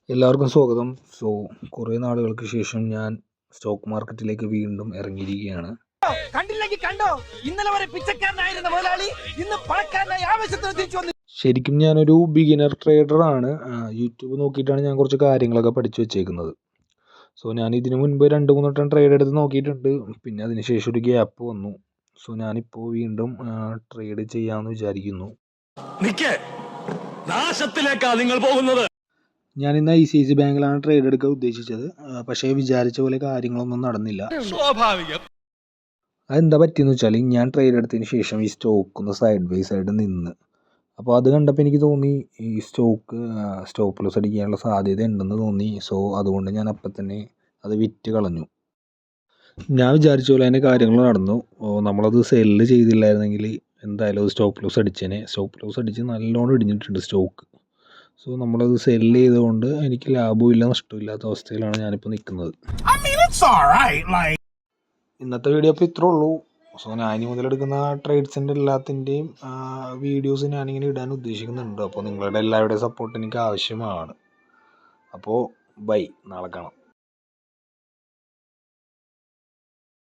എല്ലാവർക്കും സ്വാഗതം. കുറേ നാളുകൾക്ക് ശേഷം ഞാൻ സ്റ്റോക്ക് മാർക്കറ്റിലേക്ക് വീണ്ടും ഇറങ്ങിയിരിക്കുകയാണ്. കണ്ടില്ലെങ്കിൽ കണ്ടോ, ഇന്നലെ വരെ പിച്ചക്കാരനായിരുന്ന മുതലാളി ഇന്ന് പണക്കാരനായി ആവേശത്തിന് തിരിച്ചു വന്നു. ശരിക്കും ഞാനൊരു ബിഗിനർ ട്രേഡറാണ്. യൂട്യൂബ് നോക്കിയിട്ടാണ് ഞാൻ കുറച്ച് കാര്യങ്ങളൊക്കെ പഠിച്ചു വെച്ചേക്കുന്നത്. ഞാൻ ഇതിനു മുൻപ് 2-3 വട്ടം ട്രേഡ് എടുത്ത് നോക്കിയിട്ടുണ്ട്. പിന്നെ അതിനുശേഷം ഒരു ഗ്യാപ്പ് വന്നു. ഞാനിപ്പോൾ വീണ്ടും ട്രേഡ് ചെയ്യാമെന്ന് വിചാരിക്കുന്നു. നിങ്ങൾ പോകുന്നത്. ഞാൻ ഇന്ന് ICICI ബാങ്കിലാണ് ട്രേഡ് എടുക്കാൻ ഉദ്ദേശിച്ചത്. പക്ഷേ വിചാരിച്ച പോലെ കാര്യങ്ങളൊന്നും നടന്നില്ല. സ്വാഭാവികം. അതെന്താ പറ്റിയെന്ന് വെച്ചാൽ, ഞാൻ ട്രേഡ് എടുത്തതിന് ശേഷം ഈ സ്റ്റോക്ക് ഒന്ന് സൈഡ് ബൈ സൈഡ് നിന്ന്. അപ്പോൾ അത് കണ്ടപ്പോൾ എനിക്ക് തോന്നി ഈ സ്റ്റോപ്പ് ലോസ് അടിക്കാനുള്ള സാധ്യത ഉണ്ടെന്ന് തോന്നി. അതുകൊണ്ട് ഞാൻ അപ്പം തന്നെ അത് വിറ്റ് കളഞ്ഞു. ഞാൻ വിചാരിച്ച പോലെ തന്നെ കാര്യങ്ങൾ നടന്നു. നമ്മളത് സെല്ല് ചെയ്തില്ലായിരുന്നെങ്കിൽ എന്തായാലും അത് സ്റ്റോപ്പ് ലോസ് അടിച്ചേനെ. സ്റ്റോപ്പ് ലോസ് അടിച്ച് നല്ലോണം ഇടിഞ്ഞിട്ടുണ്ട് സ്റ്റോക്ക്. നമ്മളത് സെല്ല് ചെയ്തുകൊണ്ട് എനിക്ക് ലാഭവും ഇല്ല നഷ്ടവും ഇല്ലാത്ത അവസ്ഥയിലാണ് ഞാനിപ്പോൾ നിൽക്കുന്നത്. ഇന്നത്തെ വീഡിയോ അപ്പോൾ ഇത്രേ ഉള്ളൂ. ഞാൻ ഇനി മുതലെടുക്കുന്ന ട്രേഡ്സിൻ്റെ എല്ലാത്തിൻ്റെയും വീഡിയോസ് ഞാനിങ്ങനെ ഇടാൻ ഉദ്ദേശിക്കുന്നുണ്ട്. അപ്പോൾ നിങ്ങളുടെ എല്ലാവരുടെയും സപ്പോർട്ട് എനിക്ക് ആവശ്യമാണ്. അപ്പോൾ ബൈ, നാളെ കാണാം.